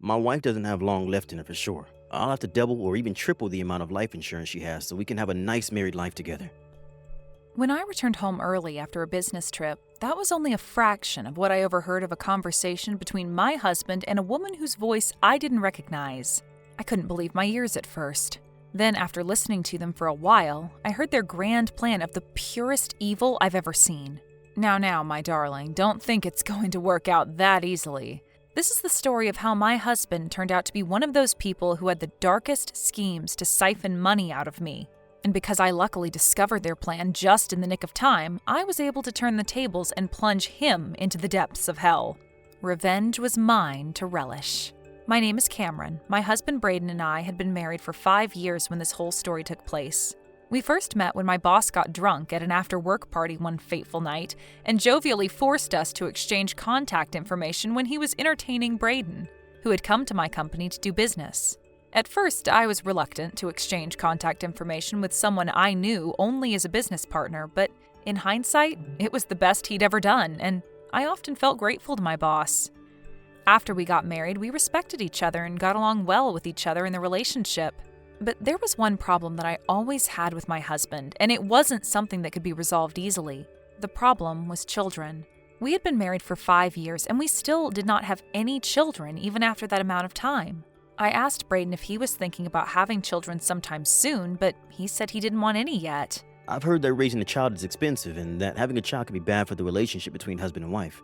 My wife doesn't have long left in her for sure. I'll have to double or even triple the amount of life insurance she has so we can have a nice married life together. When I returned home early after a business trip, that was only a fraction of what I overheard of a conversation between my husband and a woman whose voice I didn't recognize. I couldn't believe my ears at first. Then, after listening to them for a while, I heard their grand plan of the purest evil I've ever seen. Now, my darling, don't think it's going to work out that easily. This is the story of how my husband turned out to be one of those people who had the darkest schemes to siphon money out of me. And because I luckily discovered their plan just in the nick of time, I was able to turn the tables and plunge him into the depths of hell. Revenge was mine to relish. My name is Cameron. My husband Braden and I had been married for 5 years when this whole story took place. We first met when my boss got drunk at an after-work party one fateful night and jovially forced us to exchange contact information when he was entertaining Braden, who had come to my company to do business. At first, I was reluctant to exchange contact information with someone I knew only as a business partner, but in hindsight, it was the best he'd ever done, and I often felt grateful to my boss. After we got married, we respected each other and got along well with each other in the relationship. But there was one problem that I always had with my husband, and it wasn't something that could be resolved easily. The problem was children. We had been married for 5 years, and we still did not have any children even after that amount of time. I asked Braden if he was thinking about having children sometime soon, but he said he didn't want any yet. I've heard that raising a child is expensive and that having a child can be bad for the relationship between husband and wife.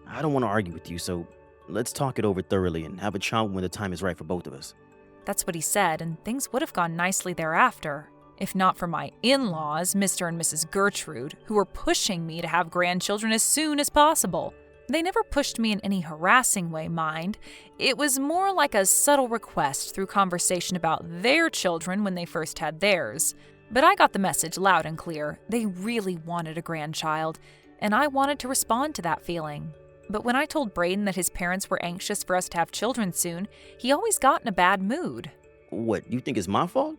I don't want to argue with you, so let's talk it over thoroughly and have a child when the time is right for both of us. That's what he said, and things would have gone nicely thereafter, if not for my in-laws, Mr. and Mrs. Gertrude, who were pushing me to have grandchildren as soon as possible. They never pushed me in any harassing way, mind. It was more like a subtle request through conversation about their children when they first had theirs. But I got the message loud and clear. They really wanted a grandchild, and I wanted to respond to that feeling. But when I told Braden that his parents were anxious for us to have children soon, he always got in a bad mood. What, you think it's my fault?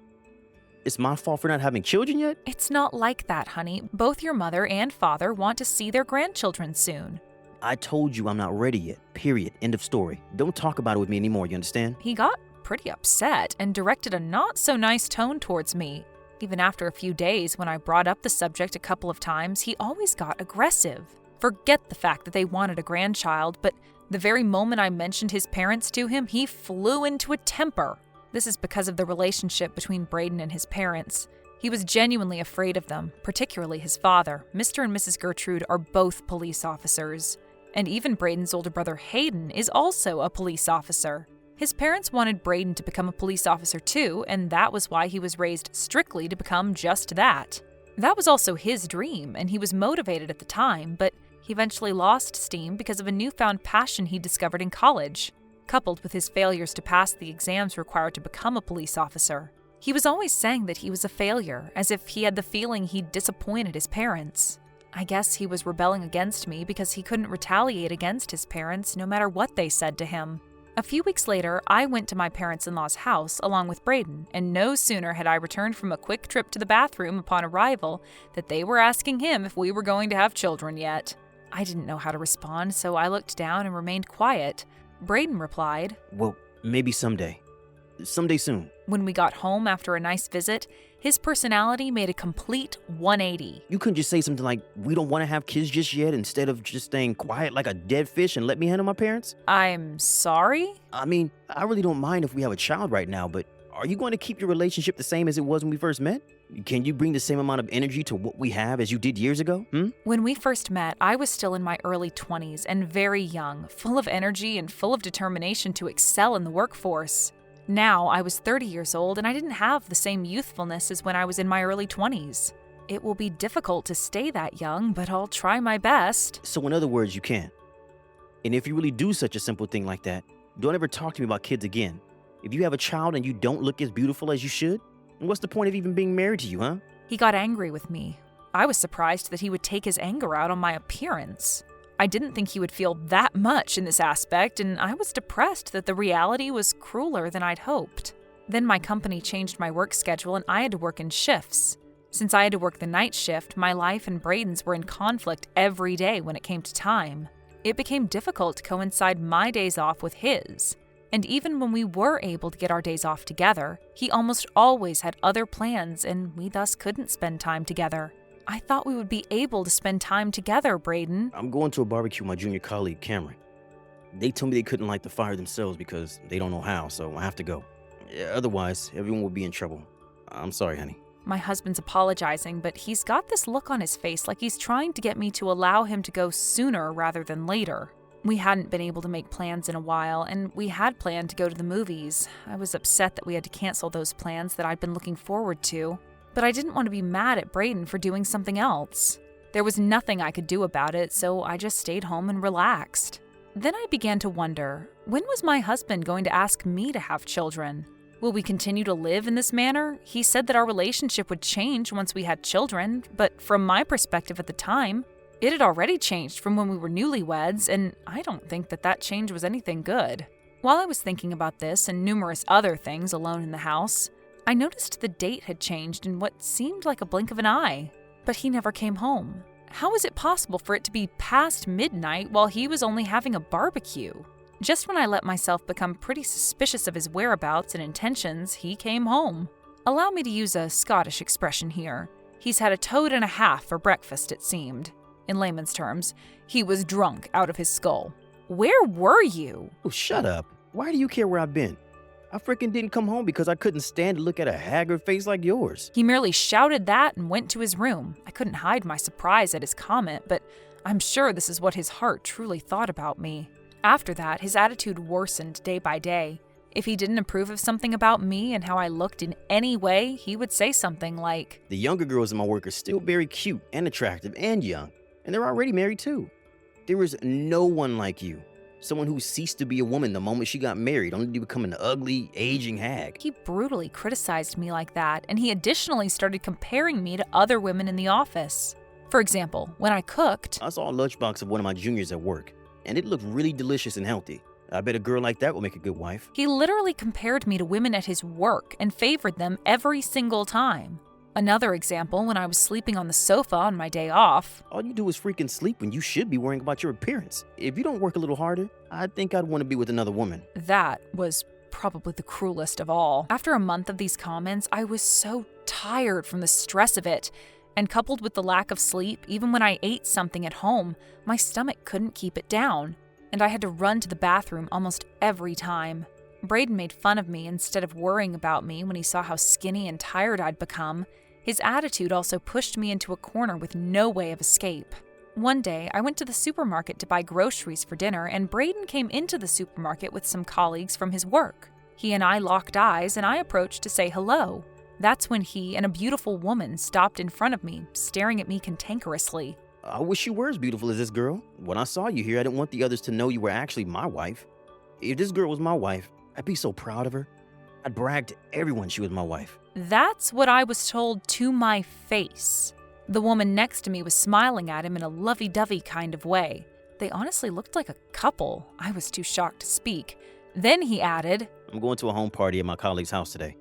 It's my fault for not having children yet? It's not like that, honey. Both your mother and father want to see their grandchildren soon. I told you I'm not ready yet. Period. End of story. Don't talk about it with me anymore, you understand? He got pretty upset and directed a not-so-nice tone towards me. Even after a few days, when I brought up the subject a couple of times, he always got aggressive. Forget the fact that they wanted a grandchild, but the very moment I mentioned his parents to him, he flew into a temper. This is because of the relationship between Braden and his parents. He was genuinely afraid of them, particularly his father. Mr. and Mrs. Gertrude are both police officers. And even Braden's older brother Hayden is also a police officer. His parents wanted Braden to become a police officer too, and that was why he was raised strictly to become just that. That was also his dream, and he was motivated at the time, but he eventually lost steam because of a newfound passion he discovered in college, coupled with his failures to pass the exams required to become a police officer. He was always saying that he was a failure, as if he had the feeling he'd disappointed his parents. I guess he was rebelling against me because he couldn't retaliate against his parents no matter what they said to him. A few weeks later, I went to my parents-in-law's house along with Braden, and no sooner had I returned from a quick trip to the bathroom upon arrival that they were asking him if we were going to have children yet. I didn't know how to respond, so I looked down and remained quiet. Braden replied, Well, maybe someday. Someday soon. When we got home after a nice visit, his personality made a complete 180. You couldn't just say something like, we don't want to have kids just yet, instead of just staying quiet like a dead fish and let me handle my parents? I'm sorry? I mean, I really don't mind if we have a child right now, but are you going to keep your relationship the same as it was when we first met? Can you bring the same amount of energy to what we have as you did years ago? When we first met, I was still in my early 20s and very young, full of energy and full of determination to excel in the workforce. Now, I was 30 years old and I didn't have the same youthfulness as when I was in my early 20s. It will be difficult to stay that young, but I'll try my best. So in other words, you can. And if you really do such a simple thing like that, don't ever talk to me about kids again. If you have a child and you don't look as beautiful as you should, what's the point of even being married to you, huh? He got angry with me. I was surprised that he would take his anger out on my appearance. I didn't think he would feel that much in this aspect, and I was depressed that the reality was crueler than I'd hoped. Then my company changed my work schedule and I had to work in shifts. Since I had to work the night shift, my life and Braden's were in conflict every day when it came to time. It became difficult to coincide my days off with his. And even when we were able to get our days off together, he almost always had other plans and we thus couldn't spend time together. I thought we would be able to spend time together, Braden. I'm going to a barbecue with my junior colleague, Cameron. They told me they couldn't light the fire themselves because they don't know how, so I have to go. Otherwise, everyone will be in trouble. I'm sorry, honey. My husband's apologizing, but he's got this look on his face like he's trying to get me to allow him to go sooner rather than later. We hadn't been able to make plans in a while, and we had planned to go to the movies. I was upset that we had to cancel those plans that I'd been looking forward to, but I didn't want to be mad at Braden for doing something else. There was nothing I could do about it, so I just stayed home and relaxed. Then I began to wonder, when was my husband going to ask me to have children? Will we continue to live in this manner? He said that our relationship would change once we had children, but from my perspective at the time, it had already changed from when we were newlyweds, and I don't think that change was anything good. While I was thinking about this and numerous other things alone in the house, I noticed the date had changed in what seemed like a blink of an eye. But he never came home. How was it possible for it to be past midnight while he was only having a barbecue? Just when I let myself become pretty suspicious of his whereabouts and intentions, he came home. Allow me to use a Scottish expression here. He's had a toad and a half for breakfast, it seemed. In layman's terms, he was drunk out of his skull. Where were you? Oh, shut up. Why do you care where I've been? I frickin' didn't come home because I couldn't stand to look at a haggard face like yours. He merely shouted that and went to his room. I couldn't hide my surprise at his comment, but I'm sure this is what his heart truly thought about me. After that, his attitude worsened day by day. If he didn't approve of something about me and how I looked in any way, he would say something like, The younger girls in my work are still very cute and attractive and young, and they're already married too. There is no one like you. Someone who ceased to be a woman the moment she got married, only to become an ugly, aging hag. He brutally criticized me like that, and he additionally started comparing me to other women in the office. For example, when I cooked, I saw a lunchbox of one of my juniors at work, and it looked really delicious and healthy. I bet a girl like that will make a good wife. He literally compared me to women at his work and favored them every single time. Another example, when I was sleeping on the sofa on my day off. All you do is freaking sleep when you should be worrying about your appearance. If you don't work a little harder, I think I'd want to be with another woman. That was probably the cruelest of all. After a month of these comments, I was so tired from the stress of it. And coupled with the lack of sleep, even when I ate something at home, my stomach couldn't keep it down. And I had to run to the bathroom almost every time. Braden made fun of me instead of worrying about me when he saw how skinny and tired I'd become. His attitude also pushed me into a corner with no way of escape. One day, I went to the supermarket to buy groceries for dinner, and Braden came into the supermarket with some colleagues from his work. He and I locked eyes, and I approached to say hello. That's when he and a beautiful woman stopped in front of me, staring at me cantankerously. I wish you were as beautiful as this girl. When I saw you here, I didn't want the others to know you were actually my wife. If this girl was my wife, I'd be so proud of her. I'd brag to everyone she was my wife. That's what I was told to my face. The woman next to me was smiling at him in a lovey-dovey kind of way. They honestly looked like a couple. I was too shocked to speak. Then he added, I'm going to a home party at my colleague's house today.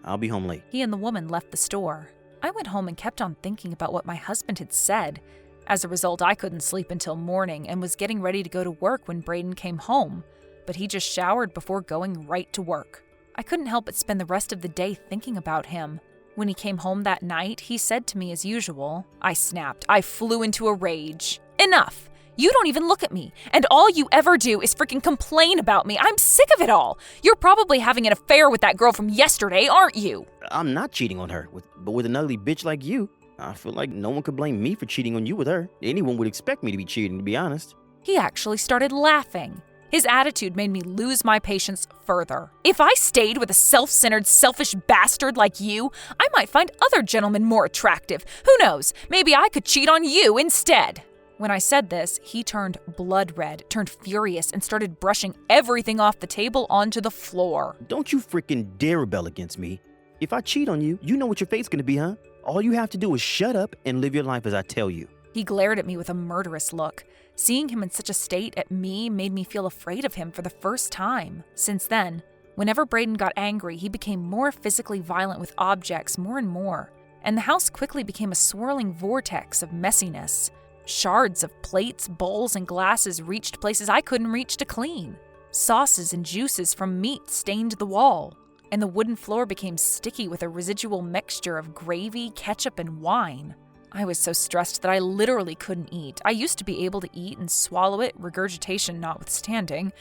I'll be home late. He and the woman left the store. I went home and kept on thinking about what my husband had said. As a result, I couldn't sleep until morning and was getting ready to go to work when Braden came home, but he just showered before going right to work. I couldn't help but spend the rest of the day thinking about him. When he came home that night, he said to me as usual. I snapped. I flew into a rage. Enough! You don't even look at me, and all you ever do is freaking complain about me. I'm sick of it all. You're probably having an affair with that girl from yesterday, aren't you? I'm not cheating on her, but with an ugly bitch like you. I feel like no one could blame me for cheating on you with her. Anyone would expect me to be cheating, to be honest. He actually started laughing. His attitude made me lose my patience further. If I stayed with a self-centered, selfish bastard like you, I might find other gentlemen more attractive. Who knows? Maybe I could cheat on you instead. When I said this, he turned blood red, turned furious, and started brushing everything off the table onto the floor. Don't you freaking dare rebel against me. If I cheat on you, you know what your fate's gonna be, huh? All you have to do is shut up and live your life as I tell you. He glared at me with a murderous look. Seeing him in such a state at me made me feel afraid of him for the first time. Since then, whenever Braden got angry, he became more physically violent with objects more and more, and the house quickly became a swirling vortex of messiness. Shards of plates, bowls, and glasses reached places I couldn't reach to clean. Sauces and juices from meat stained the wall, and the wooden floor became sticky with a residual mixture of gravy, ketchup, and wine. I was so stressed that I literally couldn't eat. I used to be able to eat and swallow it, regurgitation notwithstanding,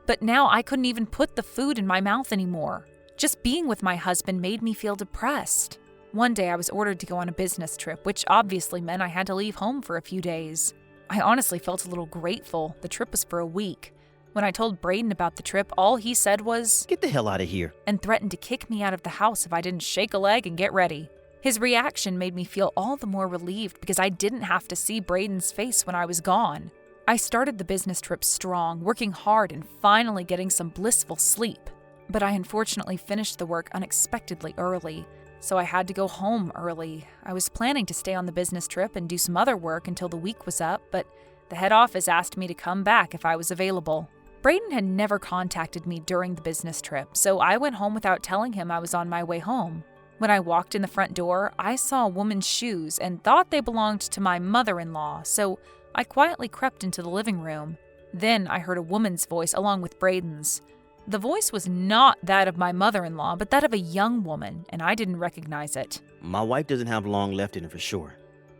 but now I couldn't even put the food in my mouth anymore. Just being with my husband made me feel depressed. One day I was ordered to go on a business trip, which obviously meant I had to leave home for a few days. I honestly felt a little grateful. The trip was for a week. When I told Braden about the trip, all he said was, "Get the hell out of here," and threatened to kick me out of the house if I didn't shake a leg and get ready. His reaction made me feel all the more relieved because I didn't have to see Braden's face when I was gone. I started the business trip strong, working hard and finally getting some blissful sleep. But I unfortunately finished the work unexpectedly early, so I had to go home early. I was planning to stay on the business trip and do some other work until the week was up, but the head office asked me to come back if I was available. Braden had never contacted me during the business trip, so I went home without telling him I was on my way home. When I walked in the front door, I saw a woman's shoes and thought they belonged to my mother-in-law, so I quietly crept into the living room. Then I heard a woman's voice along with Braden's. The voice was not that of my mother-in-law, but that of a young woman, and I didn't recognize it. "My wife doesn't have long left in it for sure.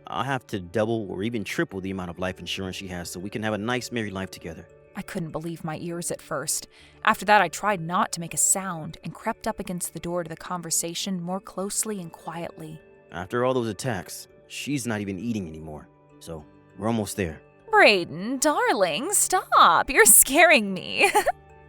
I'll have to double or even triple the amount of life insurance she has so we can have a nice married life together." I couldn't believe my ears at first. After that, I tried not to make a sound and crept up against the door to the conversation more closely and quietly. "After all those attacks, she's not even eating anymore, so we're almost there." Braden, darling, stop. You're scaring me.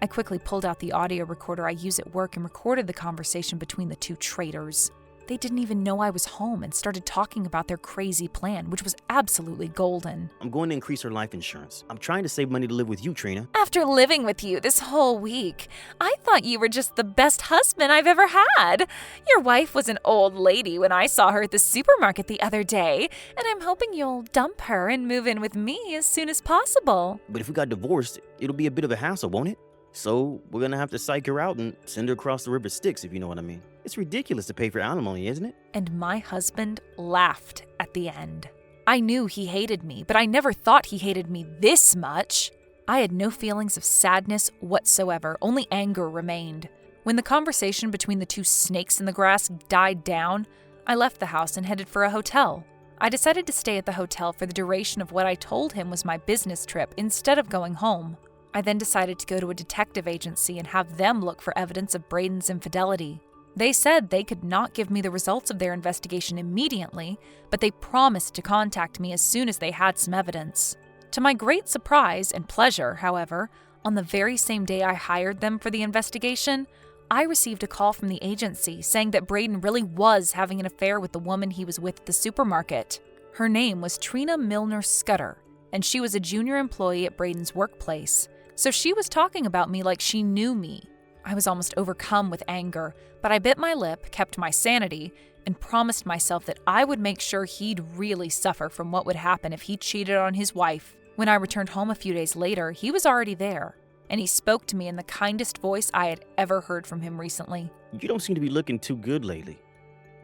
I quickly pulled out the audio recorder I use at work and recorded the conversation between the two traitors. They didn't even know I was home and started talking about their crazy plan, which was absolutely golden. "I'm going to increase her life insurance. I'm trying to save money to live with you, Trina." After living with you this whole week, I thought you were just the best husband I've ever had. Your wife was an old lady when I saw her at the supermarket the other day, and I'm hoping you'll dump her and move in with me as soon as possible. "But if we got divorced, it'll be a bit of a hassle, won't it? So we're gonna have to psych her out and send her across the river Styx, if you know what I mean. It's ridiculous to pay for alimony, isn't it?" And my husband laughed at the end. I knew he hated me, but I never thought he hated me this much. I had no feelings of sadness whatsoever, only anger remained. When the conversation between the two snakes in the grass died down, I left the house and headed for a hotel. I decided to stay at the hotel for the duration of what I told him was my business trip instead of going home. I then decided to go to a detective agency and have them look for evidence of Braden's infidelity. They said they could not give me the results of their investigation immediately, but they promised to contact me as soon as they had some evidence. To my great surprise and pleasure, however, on the very same day I hired them for the investigation, I received a call from the agency saying that Braden really was having an affair with the woman he was with at the supermarket. Her name was Trina Milner Scudder, and she was a junior employee at Braden's workplace. So she was talking about me like she knew me. I was almost overcome with anger, but I bit my lip, kept my sanity, and promised myself that I would make sure he'd really suffer from what would happen if he cheated on his wife. When I returned home a few days later, he was already there, and he spoke to me in the kindest voice I had ever heard from him recently. "You don't seem to be looking too good lately.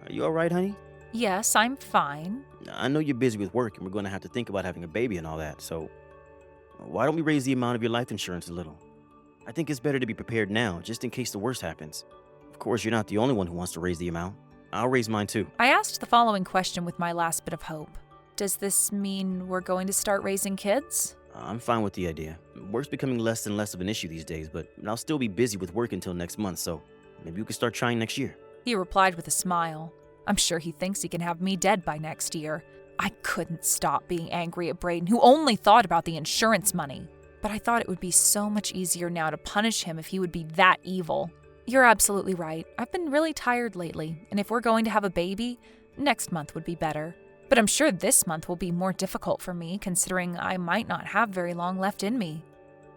Are you all right, honey?" Yes, I'm fine. "I know you're busy with work and we're going to have to think about having a baby and all that, so why don't we raise the amount of your life insurance a little? I think it's better to be prepared now, just in case the worst happens. Of course, you're not the only one who wants to raise the amount. I'll raise mine too." I asked the following question with my last bit of hope. Does this mean we're going to start raising kids? I'm fine with the idea. Work's becoming less and less of an issue these days, but I'll still be busy with work until next month, so maybe we could start trying next year. He replied with a smile. I'm sure he thinks he can have me dead by next year. I couldn't stop being angry at Braden, who only thought about the insurance money. But I thought it would be so much easier now to punish him if he would be that evil. You're absolutely right. I've been really tired lately, and if we're going to have a baby, next month would be better. But I'm sure this month will be more difficult for me, considering I might not have very long left in me.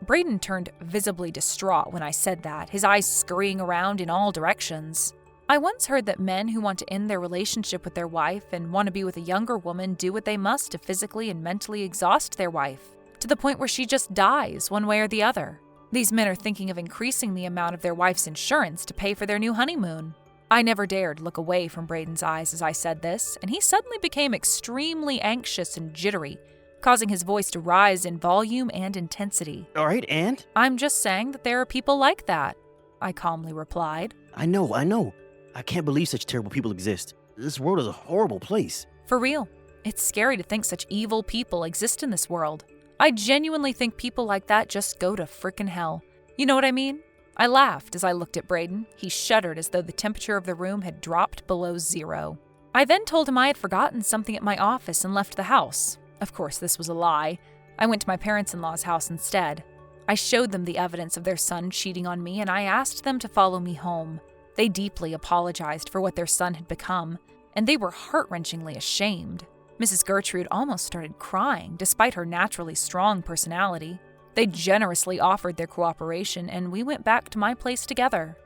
Braden turned visibly distraught when I said that, his eyes scurrying around in all directions. I once heard that men who want to end their relationship with their wife and want to be with a younger woman do what they must to physically and mentally exhaust their wife, to the point where she just dies one way or the other. These men are thinking of increasing the amount of their wife's insurance to pay for their new honeymoon. I never dared look away from Braden's eyes as I said this, and he suddenly became extremely anxious and jittery. causing his voice to rise in volume and intensity. All right, and? I'm just saying that there are people like that, I calmly replied. I know. I can't believe such terrible people exist. This world is a horrible place. For real. It's scary to think such evil people exist in this world. I genuinely think people like that just go to frickin' hell. You know what I mean? I laughed as I looked at Braden. He shuddered as though the temperature of the room had dropped below 0. I then told him I had forgotten something at my office and left the house. Of course, this was a lie. I went to my parents-in-law's house instead. I showed them the evidence of their son cheating on me, and I asked them to follow me home. They deeply apologized for what their son had become, and they were heart-wrenchingly ashamed. Mrs. Gertrude almost started crying, despite her naturally strong personality. They generously offered their cooperation, and we went back to my place together.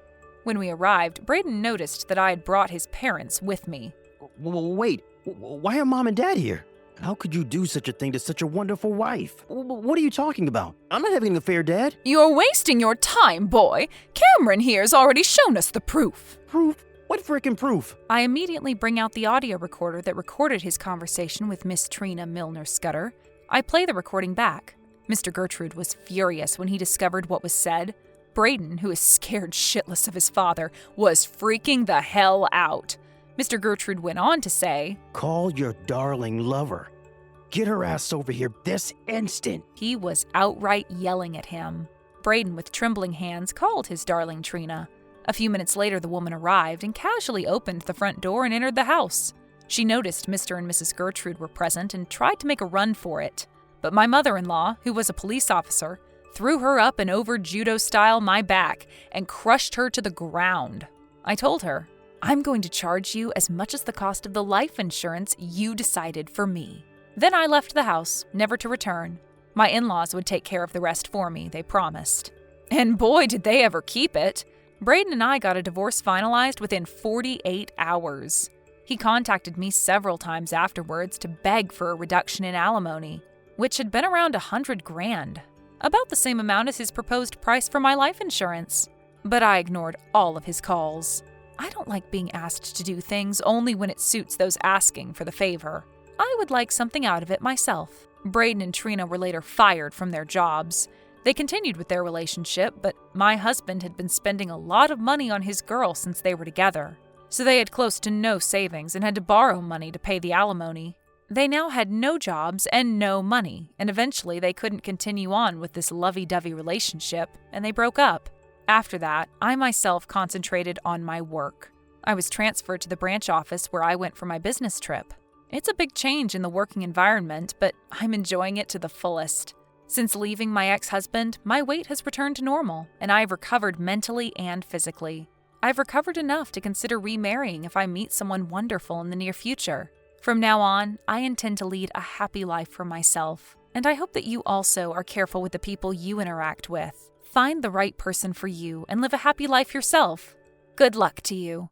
When we arrived, Braden noticed that I had brought his parents with me. Wait, why are Mom and Dad here? How could you do such a thing to such a wonderful wife? What are you talking about? I'm not having an affair, Dad. You're wasting your time, boy. Cameron here's already shown us the proof. Proof? What frickin' proof? I immediately bring out the audio recorder that recorded his conversation with Miss Trina Milner-Scudder. I play the recording back. Mr. Gertrude was furious when he discovered what was said. Braden, who is scared shitless of his father, was freaking the hell out. Mr. Gertrude went on to say, Call your darling lover. Get her ass over here this instant. He was outright yelling at him. Braden, with trembling hands, called his darling Trina. A few minutes later, the woman arrived and casually opened the front door and entered the house. She noticed Mr. and Mrs. Gertrude were present and tried to make a run for it. But my mother-in-law, who was a police officer, threw her up and over judo-style my back and crushed her to the ground. I told her, I'm going to charge you as much as the cost of the life insurance you decided for me. Then I left the house, never to return. My in-laws would take care of the rest for me, they promised. And boy, did they ever keep it. Braden and I got a divorce finalized within 48 hours. He contacted me several times afterwards to beg for a reduction in alimony, which had been around $100,000, about the same amount as his proposed price for my life insurance. But I ignored all of his calls. I don't like being asked to do things only when it suits those asking for the favor. I would like something out of it myself. Braden and Trina were later fired from their jobs. They continued with their relationship, but my husband had been spending a lot of money on his girl since they were together. So they had close to no savings and had to borrow money to pay the alimony. They now had no jobs and no money, and eventually they couldn't continue on with this lovey-dovey relationship, and they broke up. After that, I myself concentrated on my work. I was transferred to the branch office where I went for my business trip. It's a big change in the working environment, but I'm enjoying it to the fullest. Since leaving my ex-husband, my weight has returned to normal, and I've recovered mentally and physically. I've recovered enough to consider remarrying if I meet someone wonderful in the near future. From now on, I intend to lead a happy life for myself, and I hope that you also are careful with the people you interact with. Find the right person for you and live a happy life yourself. Good luck to you.